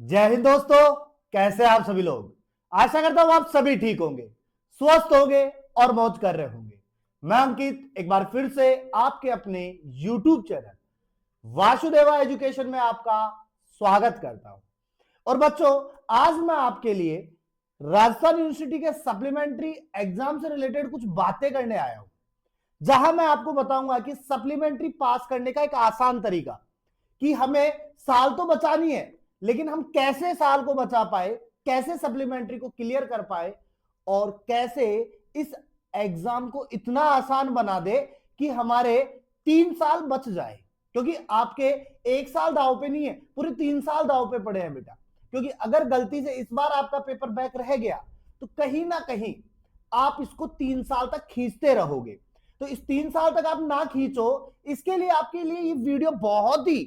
जय हिंद दोस्तों। कैसे आप सभी लोग। आशा करता हूं आप सभी ठीक होंगे, स्वस्थ होंगे और मौज कर रहे होंगे। मैं अंकित एक बार फिर से आपके अपने YouTube चैनल वासुदेवा एजुकेशन में आपका स्वागत करता हूं। और बच्चों, आज मैं आपके लिए राजस्थान यूनिवर्सिटी के सप्लीमेंट्री एग्जाम से रिलेटेड कुछ बातें करने आया हूं, जहां मैं आपको बताऊंगा कि सप्लीमेंट्री पास करने का एक आसान तरीका, कि हमें साल तो बचानी है लेकिन हम कैसे साल को बचा पाए, कैसे सप्लीमेंट्री को क्लियर कर पाए और कैसे इस एग्जाम को इतना आसान बना दे कि हमारे 3 साल बच जाए। क्योंकि आपके 1 साल दाव पे नहीं है, पूरे 3 साल दाव पे पड़े हैं बेटा। क्योंकि अगर गलती से इस बार आपका पेपर बैक रह गया तो कहीं ना कहीं आप इसको 3 साल तक खींचते रहोगे। तो इस 3 साल तक आप ना खींचो, इसके लिए आपके लिए ये वीडियो बहुत ही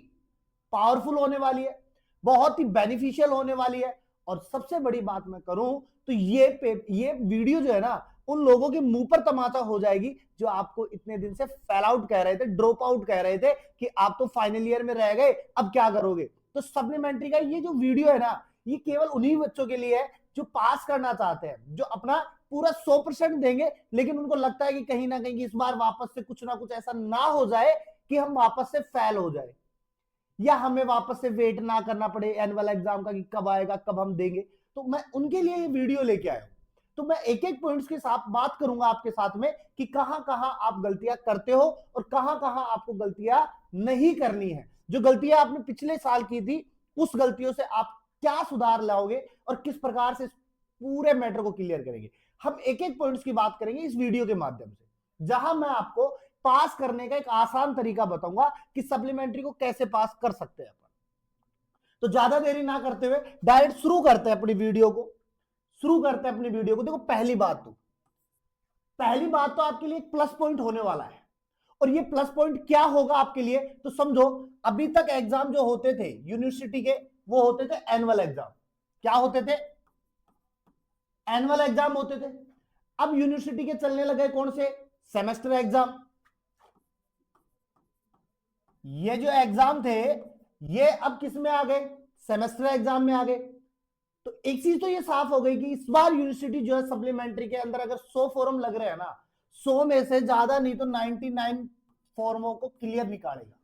पावरफुल होने वाली है, बहुत ही बेनिफिशियल होने वाली है। और सबसे बड़ी बात मैं करूं तो ये वीडियो जो है ना, उन लोगों के मुंह पर तमाचा हो जाएगी जो आपको इतने दिन से फेल आउट कह रहे थे, ड्रॉप आउट कह रहे थे कि आप तो फाइनल ईयर में रह गए, अब क्या करोगे। तो सप्लीमेंट्री का ये जो वीडियो है ना, ये केवल उन्हीं बच्चों के लिए है जो पास करना चाहते हैं, जो अपना पूरा 100% देंगे, लेकिन उनको लगता है कि कहीं ना कहीं इस बार वापस से कुछ ना कुछ ऐसा ना हो जाए कि हम वापस से फेल हो जाए, या हमें वापस से वेट ना करना पड़े एनुअल एग्जाम का कि कब आएगा, कब हम देंगे। तो मैं उनके लिए ये वीडियो लेके आया हूं। तो मैं एक एक पॉइंट्स के साथ बात करूंगा आपके साथ में कि कहां कहां आप गलतियां करते हो और कहां कहां आपको गलतियां नहीं करनी है। जो गलतियां आपने पिछले साल की थी, उस गलतियों से आप क्या सुधार लाओगे और किस प्रकार से इस पूरे मैटर को क्लियर करेंगे। हम एक एक पॉइंट्स की बात करेंगे इस वीडियो के माध्यम से, जहां मैं आपको पास करने का एक आसान तरीका बताऊंगा कि सप्लीमेंट्री को कैसे पास कर सकते हैं अपन। तो ज्यादा देरी ना करते हुए डायरेक्ट शुरू करते हैं अपनी वीडियो को। देखो, पहली बात तो आपके लिए एक प्लस पॉइंट होने वाला है। और ये प्लस पॉइंट क्या होगा आपके लिए, तो समझो, अभी तक एग्जाम जो होते थे यूनिवर्सिटी के, वो होते थे एनुअल एग्जाम। क्या होते थे? एनुअल एग्जाम होते थे। अब यूनिवर्सिटी के चलने लगे कौन से? Semester exam. ये जो एग्जाम थे, ये अब किस में आ गए? सेमेस्टर एग्जाम में आ गए। तो एक चीज तो ये साफ हो गई कि इस बार यूनिवर्सिटी जो है सप्लीमेंट्री के अंदर अगर 100 फॉर्म लग रहे हैं ना, 100 में से ज्यादा नहीं तो 99 फॉर्मों को क्लियर निकालेगा।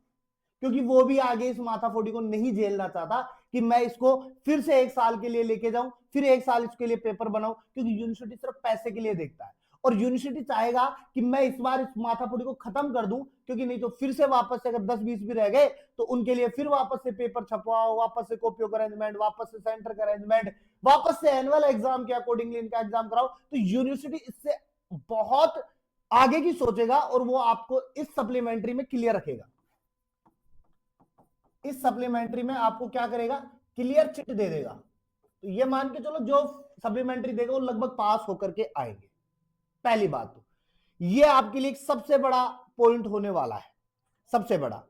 क्योंकि वो भी आगे इस माथाफोड़ी को नहीं झेलना चाहता कि मैं इसको फिर से 1 साल के लिए लेके जाऊं, फिर 1 साल इसके लिए पेपर बनाऊं। क्योंकि यूनिवर्सिटी सिर्फ पैसे के लिए देखता है और यूनिवर्सिटी चाहेगा कि मैं इस बार इस माथाफोड़ी को खत्म कर दूं, क्योंकि नहीं तो फिर से वापस से अगर 10-20 भी रह गए तो उनके लिए फिर वापस से पेपर छपवाओ, वापस से कॉपियों का अरेंजमेंट, वापस से सेंटर का अरेंजमेंट, वापस से एनुअल एग्जाम के अकॉर्डिंगली इनका एग्जाम कराओ। तो यूनिवर्सिटी इससे बहुत आगे की सोचेगा और वो आपको इस सप्लीमेंट्री में क्लियर रखेगा। इस सप्लीमेंट्री में आपको क्या करेगा? क्लियर चिट दे देगा। तो ये मान के चलो जो सप्लीमेंट्री देगा वो लगभग पास होकर के आएंगे। पहली बात तो ये आपके लिए एक सबसे बड़ा पॉइंट होने वाला है, सबसे बड़ा।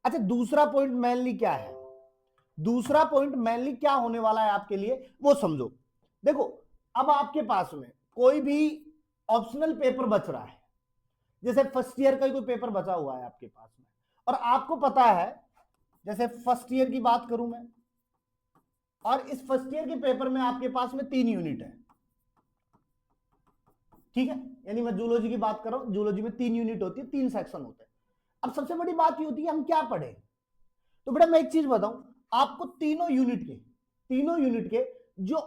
अच्छा, दूसरा पॉइंट मेनली क्या है? दूसरा पॉइंट मेनली क्या होने वाला है आपके लिए, वो समझो। देखो, अब आपके पास में कोई भी ऑप्शनल पेपर बच रहा है, जैसे फर्स्ट ईयर का ही कोई पेपर बचा हुआ है आपके पास में, और आपको पता है, जैसे फर्स्ट ईयर की बात करूं मैं, और इस फर्स्ट ईयर के पेपर में आपके पास में 3 यूनिट है। ठीक है, यानी मैं जूलॉजी की बात कर रहा हूं, जूलॉजी में 3 यूनिट होती है, 3 सेक्शन होते हैं। अब सबसे बड़ी बात ये होती है हम क्या पढ़े। तो बेटा मैं एक चीज बताऊं, आपको तीनों यूनिट के जो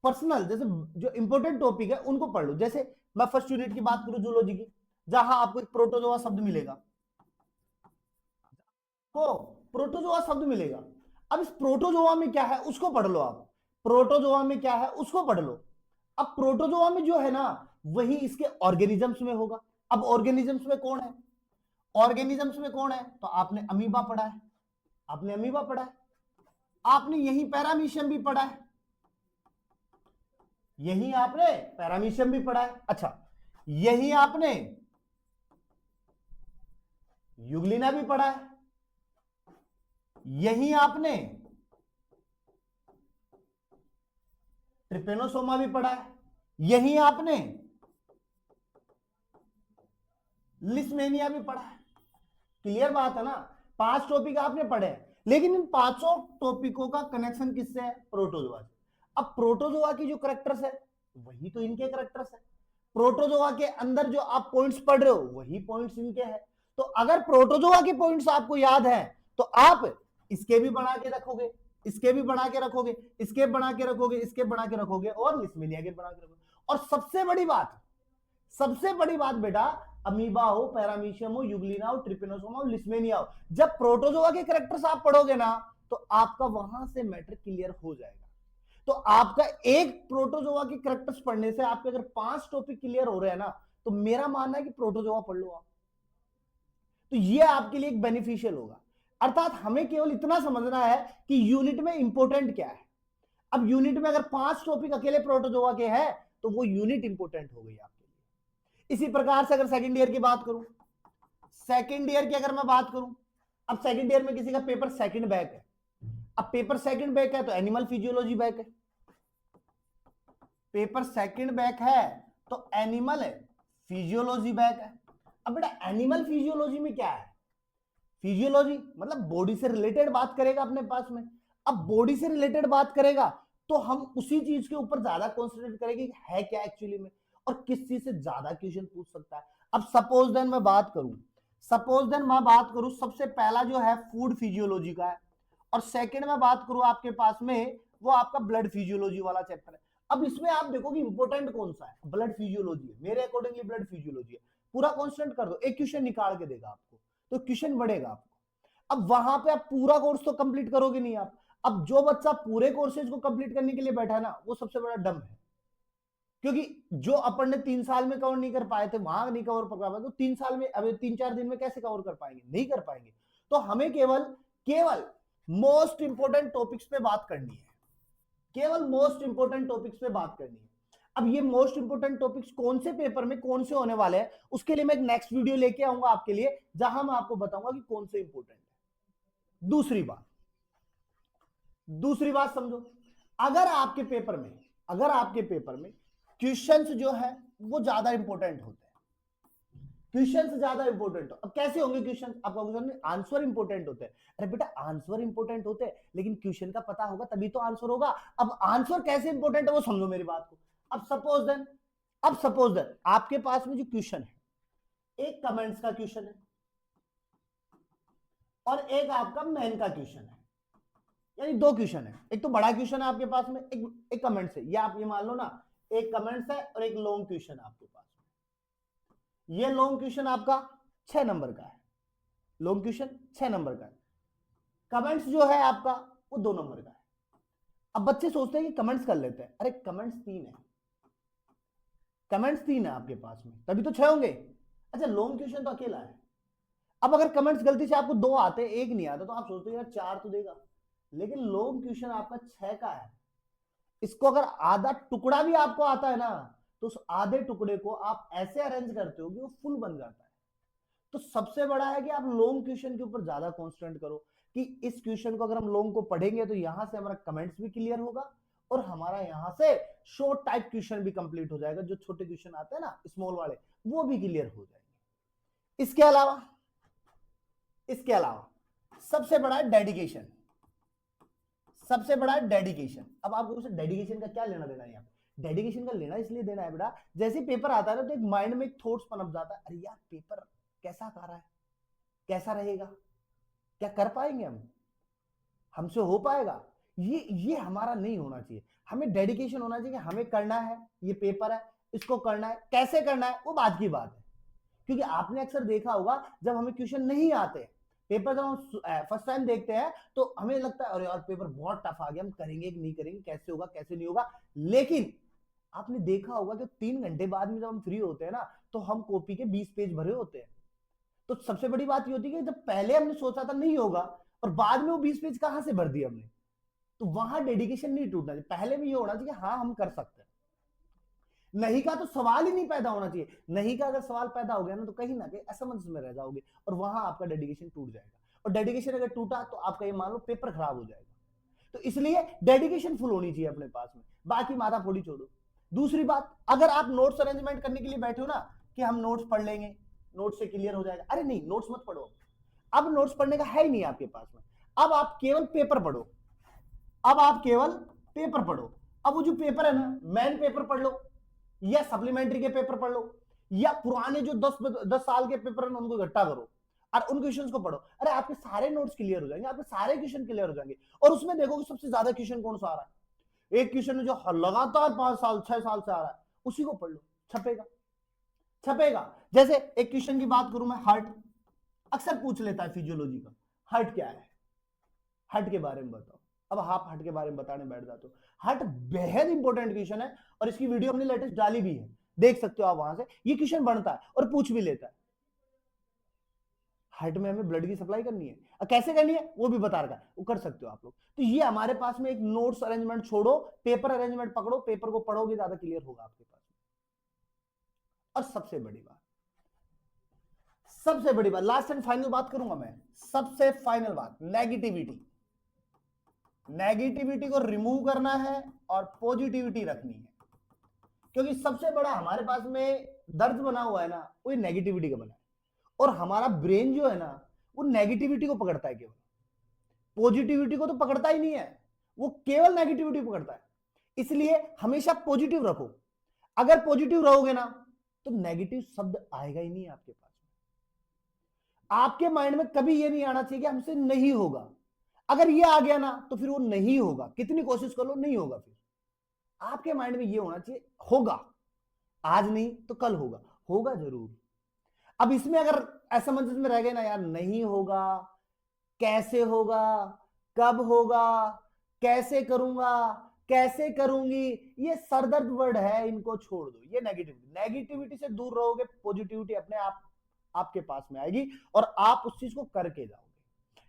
पर्सनल, जैसे जो इंपॉर्टेंट टॉपिक है उनको पढ़ लो। जैसे मैं फर्स्ट यूनिट की बात करूं जूलॉजी की, जहां आपको एक प्रोटोजोआ शब्द मिलेगा, को प्रोटोजोआ शब्द मिलेगा। अब इस प्रोटोजोआ में क्या है उसको पढ़ लो आप। प्रोटोजोआ में क्या है उसको पढ़ लो। अब प्रोटोजोआ में जो है ना, वही इसके ऑर्गेनिजम्स में होगा। अब ऑर्गेनिजम्स में कौन है? ऑर्गेनिजम्स में कौन है? तो आपने अमीबा पढ़ा है, आपने अमीबा पढ़ा है, आपने यही पैरामीशियम भी पढ़ा है, यही आपने पैरामीशियम भी पढ़ा है। अच्छा, यही आपने यूग्लिना भी पढ़ा है, यही आपने ट्रिपेनोसोमा भी पढ़ा है, यही आपने लिस्मेनिया भी पढ़ा है। क्लियर बात है ना? 5 टॉपिक आपने पढ़े हैं, लेकिन इन पांचों टॉपिकों का कनेक्शन किससे है? प्रोटोजोआ से। अब प्रोटोजोआ की जो करेक्टर्स है वही तो इनके करेक्टर्स है। प्रोटोजोआ के अंदर जो आप पॉइंट्स पढ़ रहे हो वही पॉइंट्स इनके हैं। तो अगर प्रोटोजोआ के पॉइंट्स आपको याद हैं तो आप इसके भी बना के रखोगे, इसके भी बना के रखोगे, इसके बना के रखोगे, इसके बना के रखोगे और लिस्मेनिया के बना के रखोगे। और सबसे बड़ी बात बेटा, अमीबा हो, पैरामीशियम हो, यूग्लिना हो, ट्रिपेनोसोमा हो, लिस्मेनिया हो, जब प्रोटोजोआ के कैरेक्टर्स आप पढ़ोगे ना तो आपका वहां से मैटर क्लियर हो जाएगा। तो आपका एक प्रोटोजोआ के कैरेक्टर्स पढ़ने से आपके अगर 5 टॉपिक क्लियर हो रहे हैं ना, तो मेरा मानना है कि प्रोटोजोआ पढ़ लो आप, तो ये आपके लिए एक बेनिफिशियल होगा। अर्थात हमें केवल इतना समझना है कि यूनिट में इंपोर्टेंट क्या है। अब यूनिट में अगर 5 टॉपिक अकेले प्रोटोजोआ के हैं तो वो यूनिट इंपोर्टेंट हो गई आपके लिए। इसी प्रकार से अगर सेकंड ईयर की बात करूं, सेकंड ईयर की अगर मैं बात करूं, अब सेकंड ईयर में किसी का पेपर सेकंड बैक है। अब पेपर सेकंड बैक है तो एनिमल फिजियोलॉजी बैक है। पेपर सेकंड बैक है तो एनिमल है फिजियोलॉजी बैक है। अब बेटा एनिमल फिजियोलॉजी में क्या है? फिजियोलॉजी मतलब बॉडी से रिलेटेड बात करेगा अपने पास में। अब बॉडी से रिलेटेड बात करेगा तो हम उसी चीज के ऊपर ज्यादा कॉन्सेंट्रेट करेंगे है क्या एक्चुअली में, और किस चीज से ज्यादा क्वेश्चन पूछ सकता है। अब सपोज देन मैं बात करूं, सबसे पहला जो है फूड फिजियोलॉजी का है, और सेकंड में बात करूं आपके पास में वो आपका ब्लड फिजियोलॉजी वाला चैप्टर है। अब इसमें आप देखो कि इंपोर्टेंट कौन सा है, ब्लड फिजियोलॉजी है। मेरे अकॉर्डिंगली ब्लड फिजियोलॉजी है। पूरा कॉन्स्टेंट कर दो, एक क्वेश्चन निकाल के देगा आपको तो क्वेश्चन बढ़ेगा आपको। अब वहां पे आप पूरा कोर्स तो कंप्लीट करोगे नहीं आप। अब जो बच्चा पूरे कोर्सेज को कंप्लीट करने के लिए बैठा है ना, वो सबसे बड़ा डम है, क्योंकि जो अपन ने 3 साल में कवर नहीं कर पाए थे, वहां नहीं कवर कर पाए तो 3 साल में, अभी 3-4 दिन में कैसे कवर कर पाएंगे? नहीं कर पाएंगे। तो हमें केवल मोस्ट इंपोर्टेंट टॉपिक्स पे बात करनी है, केवल मोस्ट इंपोर्टेंट टॉपिक्स पे बात करनी है। अब ये मोस्ट इंपोर्टेंट टॉपिक्स कौन से पेपर में कौन से होने वाले हैं, उसके लिए मैं एक नेक्स्ट वीडियो लेके आऊंगा आपके लिए, जहां मैं आपको बताऊंगा कि कौन से इंपोर्टेंट है। दूसरी बात समझो, अगर आपके पेपर में क्वेश्चंस जो है वो ज्यादा इंपॉर्टेंट होते हैं, क्वेश्चंस ज्यादा इंपॉर्टेंट हो। अब कैसे होंगे क्वेश्चन? आपका क्वेश्चन में आंसर इंपॉर्टेंट होते हैं। अरे बेटा आंसर इंपॉर्टेंट होते हैं लेकिन क्वेश्चन का पता होगा तभी तो आंसर होगा। अब आंसर कैसे इंपॉर्टेंट है वो समझो मेरी बात को। अब सपोज देन आपके पास में जो क्वेश्चन है, एक कमेंट्स का क्वेश्चन है और एक आपका मेन का क्वेश्चन है, यानी 2 क्वेश्चन है। एक तो बड़ा क्वेश्चन है आपके पास में, एक कमेंट्स है, या आप ये मान लो ना एक कमेंट्स है और एक लॉन्ग क्वेश्चन है आपके पास में। ये लॉन्ग क्वेश्चन आपका 6 नंबर का है, लॉन्ग क्वेश्चन 6 नंबर का है, कमेंट्स जो है आपका वो 2 नंबर का है। अब बच्चे सोचते हैं कि कमेंट्स कर लेते हैं, अरे कमेंट्स 3 है आपके पास में, तभी तो 6 होंगे। अच्छा लॉन्ग क्वेश्चन तो अकेला है। अब अगर कमेंट्स गलती से आपको 2 आते, 1 नहीं आता, तो आप सोचते हैं यार 4 तो देगा, लेकिन लॉन्ग क्वेश्चन आपका 6 का है। इसको अगर आधा टुकड़ा भी आपको आता है ना, तो उस आधे टुकड़े को आप ऐसे अरेंज करते हो कि वो फुल बन जाता है। तो सबसे बड़ा है कि आप लॉन्ग क्वेश्चन के ऊपर ज्यादा कॉन्सेंट्रेट करो, कि इस क्वेश्चन को अगर हम लॉन्ग को पढ़ेंगे तो यहां से हमारा कमेंट्स भी क्लियर होगा और हमारा यहां से शॉर्ट टाइप क्वेश्चन भी कंप्लीट हो जाएगा। जो छोटे क्वेश्चन आते हैं ना स्मॉल वाले, वो भी क्लियर हो जाएंगे। इसके अलावा सबसे बड़ा है डेडिकेशन। अब आपको डेडिकेशन का क्या लेना देना है? यहाँ डेडिकेशन का लेना इसलिए देना है बेटा, जैसे पेपर आता है ना तो एक माइंड में एक थॉट्स पनप जाता है, अरे यार पेपर कैसा आ रहा है, कैसा रहेगा, क्या कर पाएंगे हमसे हो पाएगा? ये हमारा नहीं होना चाहिए। हमें डेडिकेशन होना चाहिए, हमें करना है, ये पेपर है, इसको करना है, कैसे करना है वो बात की बात है। क्योंकि आपने अक्सर देखा होगा जब हमें क्वेश्चन नहीं आते, पेपर जब हम फर्स्ट टाइम देखते हैं तो हमें लगता है अरे यार पेपर बहुत टफ आ गया, हम करेंगे कि नहीं करेंगे, कैसे होगा कैसे नहीं होगा। लेकिन आपने देखा होगा कि 3 घंटे बाद में जब हम फ्री होते हैं ना, तो हम कॉपी के 20 पेज भरे होते हैं। तो सबसे बड़ी बात ये होती है कि जब पहले हमने सोचा था नहीं होगा और बाद में वो 20 पेज कहां से भर दिया हमने, तो वहां डेडिकेशन नहीं टूटना चाहिए। पहले में ये होना चाहिए हाँ हम कर सकते हैं, नहीं का तो सवाल ही नहीं पैदा होना चाहिए। नहीं का अगर सवाल पैदा हो गया ना तो कहीं ना कहीं असमंजस में रह जाओगे और वहां आपका डेडिकेशन टूट जाएगा। और डेडिकेशन अगर टूटा तो आपका ये मान लो पेपर खराब हो जाएगा। तो इसलिए डेडिकेशन फुल होनी चाहिए अपने पास में, बाकी माथा फोड़ी छोड़ो। दूसरी बात, अगर आप नोट्स अरेंजमेंट करने के लिए बैठे हो ना कि हम नोट्स पढ़ लेंगे, नोट्स से क्लियर हो जाएगा, अरे नहीं नोट्स मत पढ़ो। अब नोट्स पढ़ने का है ही नहीं आपके पास में। अब आप केवल पेपर पढ़ो, अब आप केवल पेपर पढ़ो। अब वो जो पेपर है ना, मेन पेपर पढ़ लो या सप्लीमेंट्री के पेपर पढ़ लो या पुराने जो 10 साल के पेपर है उनको इकट्ठा करो और उन क्वेश्चंस को पढ़ो। अरे आपके सारे नोट्स क्लियर हो जाएंगे, आपके सारे क्वेश्चन क्लियर हो जाएंगे। और उसमें देखो कि सबसे ज्यादा क्वेश्चन कौन सा आ रहा है। एक क्वेश्चन जो लगातार 5 साल 6 साल से आ रहा है उसी को पढ़ लो, छपेगा छपेगा। जैसे एक क्वेश्चन की बात करूं मैं, हार्ट अक्सर पूछ लेता है फिजियोलॉजी का, हार्ट क्या है, हार्ट के बारे में बताओ। अब आप हार्ट के बारे में बताने बैठ जाते हो। हार्ट बेहद इंपॉर्टेंट क्वेश्चन है और इसकी वीडियो हमने लेटेस्ट डाली भी है, देख सकते हो आप वहां से। ये क्वेश्चन बनता है और पूछ भी लेता है। हार्ट में हमें ब्लड की सप्लाई करनी है, कैसे करनी है वो भी बता रखा है, वो कर सकते हो आप लोग। तो ये हमारे पास में एक नोट्स अरेंजमेंट छोड़ो, पेपर अरेंजमेंट पकड़ो, पेपर को पढ़ोगे ज्यादा क्लियर होगा आपके पास। और सबसे बड़ी बात, सबसे बड़ी बात, लास्ट एंड फाइनल बात करूंगा मैं, सबसे फाइनल बात, नेगेटिविटी। नेगेटिविटी को रिमूव करना है और पॉजिटिविटी रखनी है, क्योंकि सबसे बड़ा हमारे पास में दर्द बना हुआ है ना, वो नेगेटिविटी का बना है। और हमारा ब्रेन जो है ना, वो नेगेटिविटी को पकड़ता है, केवल पॉजिटिविटी को तो पकड़ता ही नहीं है, वो केवल नेगेटिविटी पकड़ता है। इसलिए हमेशा पॉजिटिव रखो। अगर पॉजिटिव रहोगे ना तो नेगेटिव शब्द आएगा ही नहीं आपके पास। आपके माइंड में कभी ये नहीं आना चाहिए कि हमसे नहीं होगा। अगर ये आ गया ना तो फिर वो नहीं होगा, कितनी कोशिश कर लो नहीं होगा। फिर आपके माइंड में ये होना चाहिए होगा, आज नहीं तो कल होगा, होगा जरूर। अब इसमें अगर असमंजस में रह गए ना, यार नहीं होगा, कैसे होगा, कब होगा, कैसे करूंगा, कैसे करूंगी, ये सरदर्द वर्ड है, इनको छोड़ दो। ये नेगेटिविटी से दूर रहोगे, पॉजिटिविटी अपने आप आपके पास में आएगी और आप उस चीज को करके जाओगे।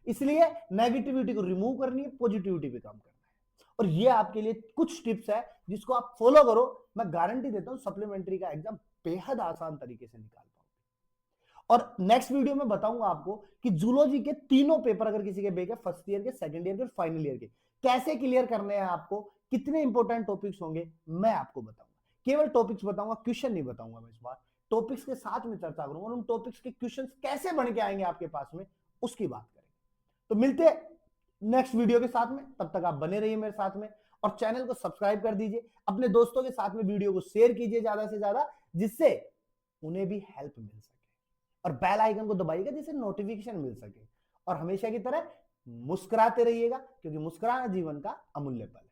इसलिए नेगेटिविटी को रिमूव करनी है, पॉजिटिविटी पे काम करना है। और ये आपके लिए कुछ टिप्स है जिसको आप फॉलो करो, मैं गारंटी देता हूं सप्लीमेंट्री का एग्जाम बेहद आसान तरीके से निकाल पाओगे। और नेक्स्ट वीडियो में बताऊंगा आपको कि जूलॉजी के तीनों पेपर अगर किसी के बेक है, फर्स्ट ईयर के, सेकंड ईयर के और फाइनल ईयर के, कैसे क्लियर करने हैं आपको, कितने इंपॉर्टेंट टॉपिक्स होंगे, मैं आपको बताऊंगा। केवल टॉपिक्स बताऊंगा, क्वेश्चन नहीं बताऊंगा मैं इस बार। टॉपिक्स के साथ में चर्चा करूंगा और उन टॉपिक्स के क्वेश्चंस कैसे बन के आएंगे आपके पास में, उसकी बात करेंगे। तो मिलते हैं नेक्स्ट वीडियो के साथ में, तब तक आप बने रहिए मेरे साथ में और चैनल को सब्सक्राइब कर दीजिए। अपने दोस्तों के साथ में वीडियो को शेयर कीजिए ज्यादा से ज्यादा, जिससे उन्हें भी हेल्प मिल सके। और बेल आइकन को दबाइएगा जिससे नोटिफिकेशन मिल सके। और हमेशा की तरह मुस्कुराते रहिएगा, क्योंकि मुस्कुराना जीवन का अमूल्य पल है।